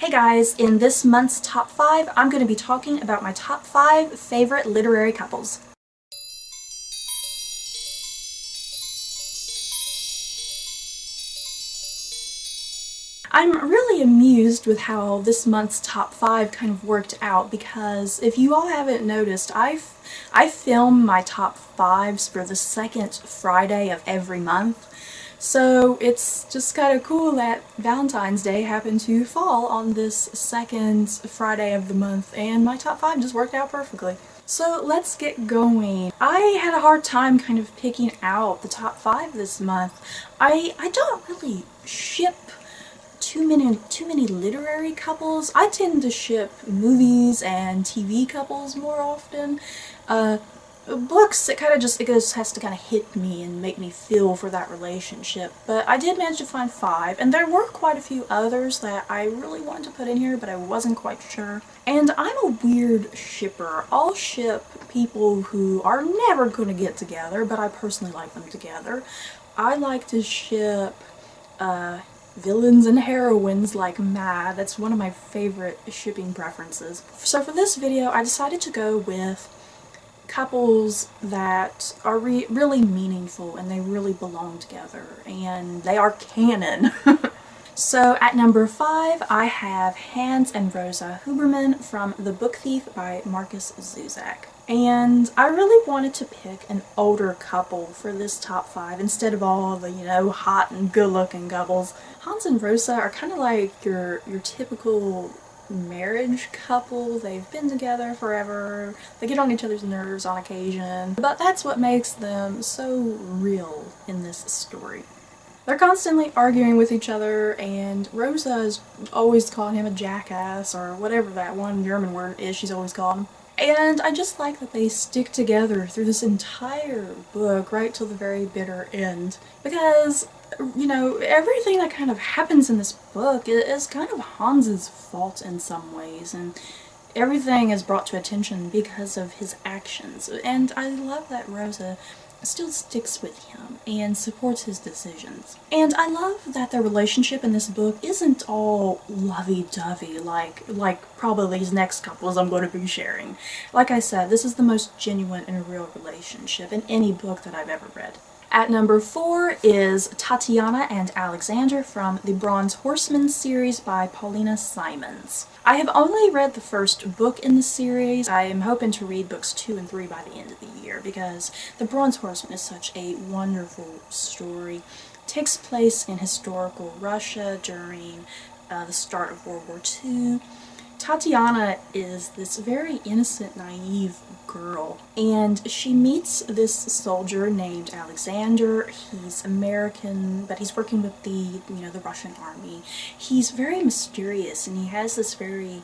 Hey guys, in this month's top 5, I'm going to be talking about my top 5 favorite literary couples. I'm really amused with how this month's top 5 kind of worked out because if you all haven't noticed, I film my top 5s for the second Friday of every month. So it's just kind of cool that Valentine's Day happened to fall on this second Friday of the month and my top 5 just worked out perfectly. So let's get going. I had a hard time kind of picking out the top 5 this month. I don't really ship too many literary couples. I tend to ship movies and TV couples more often. Books, it just has to kind of hit me and make me feel for that relationship. But I did manage to find 5, and there were quite a few others that I really wanted to put in here, but I wasn't quite sure. And I'm a weird shipper. I'll ship people who are never going to get together, but I personally like them together. I like to ship villains and heroines like mad. That's one of my favorite shipping preferences. So for this video, I decided to go with couples that are really meaningful and they really belong together and they are canon. So at number 5, I have Hans and Rosa Huberman from The Book Thief by Marcus Zusak. And I really wanted to pick an older couple for this top 5 instead of all the, hot and good-looking couples. Hans and Rosa are kind of like your typical marriage couple. They've been together forever, they get on each other's nerves on occasion, but that's what makes them so real in this story. They're constantly arguing with each other, and Rosa is always calling him a jackass, or whatever that one German word is she's always called him. And I just like that they stick together through this entire book, right till the very bitter end. Because, everything that kind of happens in this book is kind of Hans's fault in some ways, and everything is brought to attention because of his actions. And I love that Rosa still sticks with him and supports his decisions. And I love that their relationship in this book isn't all lovey-dovey like probably these next couples I'm going to be sharing. Like I said, this is the most genuine and real relationship in any book that I've ever read. At number 4 is Tatiana and Alexander from the Bronze Horseman series by Paulina Simons. I have only read the first book in the series. I am hoping to read books 2 and 3 by the end of the year because the Bronze Horseman is such a wonderful story. It takes place in historical Russia during the start of World War II. Tatiana is this very innocent, naive girl, and she meets this soldier named Alexander. He's American, but he's working with the Russian army. He's very mysterious, and he has this very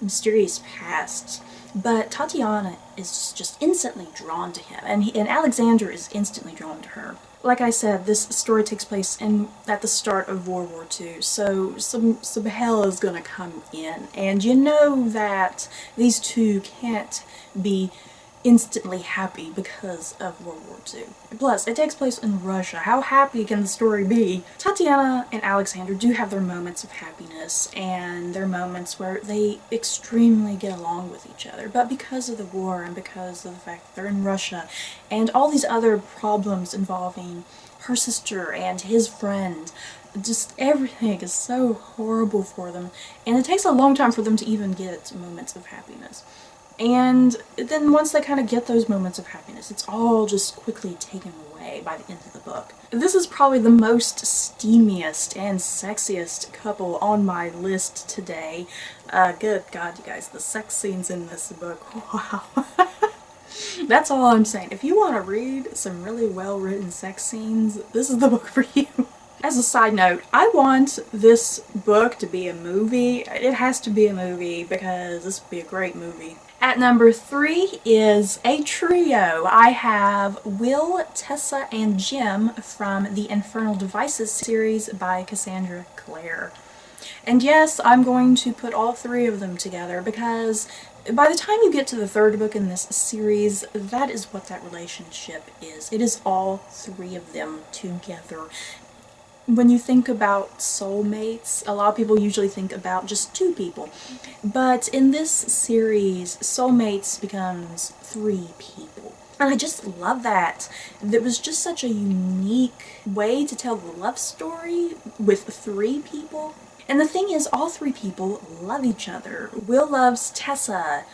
mysterious past. But Tatiana is just instantly drawn to him, and Alexander is instantly drawn to her. Like I said, this story takes place at the start of World War II, so some hell is gonna come in, and you know that these two can't be instantly happy because of World War II. Plus, it takes place in Russia. How happy can the story be? Tatiana and Alexander do have their moments of happiness and their moments where they extremely get along with each other, but because of the war and because of the fact that they're in Russia and all these other problems involving her sister and his friend, just everything is so horrible for them, and it takes a long time for them to even get moments of happiness. And then once they kind of get those moments of happiness, it's all just quickly taken away by the end of the book. This is probably the most steamiest and sexiest couple on my list today. Good God, you guys, the sex scenes in this book, wow. That's all I'm saying. If you want to read some really well-written sex scenes, this is the book for you. As a side note, I want this book to be a movie. It has to be a movie because this would be a great movie. At number 3 is a trio. I have Will, Tessa, and Jim from the Infernal Devices series by Cassandra Clare. And yes, I'm going to put all 3 of them together because by the time you get to the 3rd book in this series, that is what that relationship is. It is all 3 of them together. when you think about soulmates, a lot of people usually think about just two people. But in this series, soulmates becomes three people. And I just love that. It was just such a unique way to tell the love story with three people. And the thing is, all three people love each other. Will loves Tessa.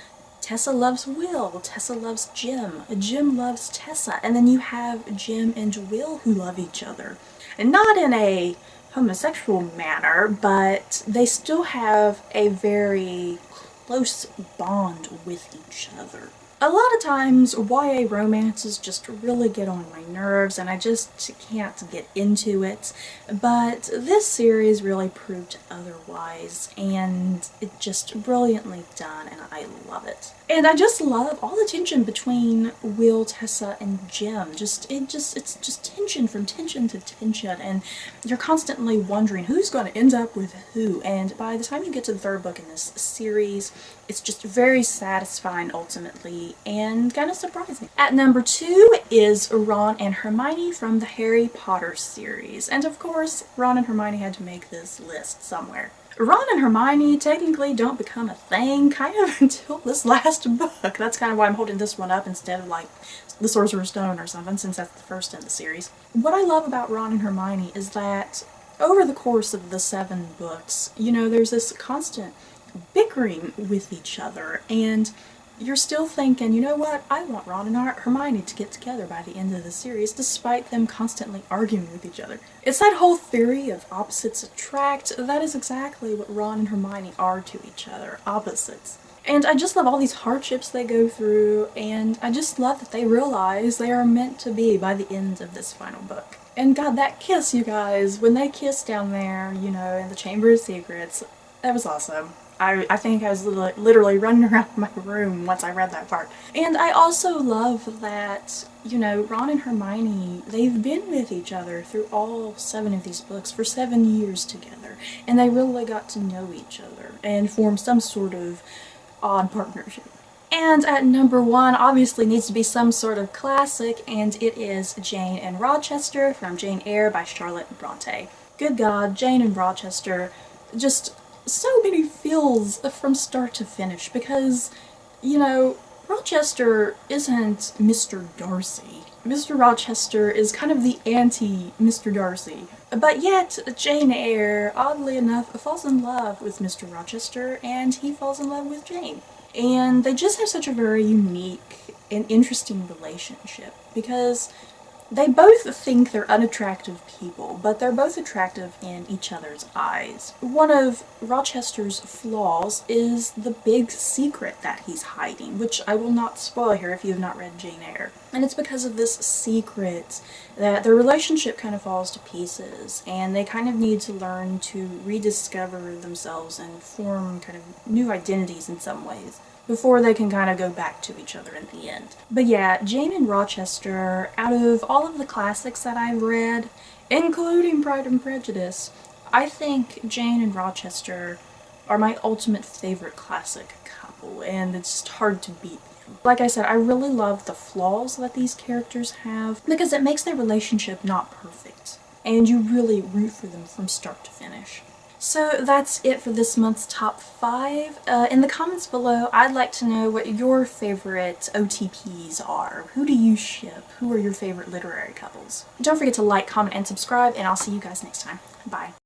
Tessa loves Will. Tessa loves Jim. Jim loves Tessa. And then you have Jim and Will who love each other. And not in a homosexual manner, but they still have a very close bond with each other. A lot of times YA romances just really get on my nerves and I just can't get into it, but this series really proved otherwise, and it's just brilliantly done and I love it. And I just love all the tension between Will, Tessa, and Jim. It's just tension from tension to tension, and you're constantly wondering who's going to end up with who. And by the time you get to the third book in this series, it's just very satisfying ultimately and kind of surprising. At number 2 is Ron and Hermione from the Harry Potter series. And of course, Ron and Hermione had to make this list somewhere. Ron and Hermione technically don't become a thing kind of until this last book. That's kind of why I'm holding this one up instead of like the Sorcerer's Stone or something, since that's the first in the series. What I love about Ron and Hermione is that over the course of the 7 books, you know, there's this constant bickering with each other, and you're still thinking, you know what, I want Ron and Hermione to get together by the end of the series, despite them constantly arguing with each other. It's that whole theory of opposites attract. That is exactly what Ron and Hermione are to each other, opposites. And I just love all these hardships they go through, and I just love that they realize they are meant to be by the end of this final book. And God, that kiss, you guys, when they kiss down there, you know, in the Chamber of Secrets, that was awesome. I think I was literally running around my room once I read that part. And I also love that, you know, Ron and Hermione, they've been with each other through all 7 of these books for 7 years together. And they really got to know each other and form some sort of odd partnership. And at number 1 obviously needs to be some sort of classic, and it is Jane and Rochester from Jane Eyre by Charlotte Bronte. Good God, Jane and Rochester, just so many feels from start to finish, because, you know, Rochester isn't Mr. Darcy. Mr. Rochester is kind of the anti-Mr. Darcy. But yet, Jane Eyre, oddly enough, falls in love with Mr. Rochester, and he falls in love with Jane. And they just have such a very unique and interesting relationship, because they both think they're unattractive people, but they're both attractive in each other's eyes. One of Rochester's flaws is the big secret that he's hiding, which I will not spoil here if you have not read Jane Eyre. And it's because of this secret that their relationship kind of falls to pieces, and they kind of need to learn to rediscover themselves and form kind of new identities in some ways before they can kind of go back to each other in the end. But yeah, Jane and Rochester, out of all of the classics that I've read, including Pride and Prejudice, I think Jane and Rochester are my ultimate favorite classic couple, and it's just hard to beat them. Like I said, I really love the flaws that these characters have, because it makes their relationship not perfect, and you really root for them from start to finish. So that's it for this month's top 5. In the comments below, I'd like to know what your favorite OTPs are. Who do you ship? Who are your favorite literary couples? Don't forget to like, comment, and subscribe, and I'll see you guys next time. Bye.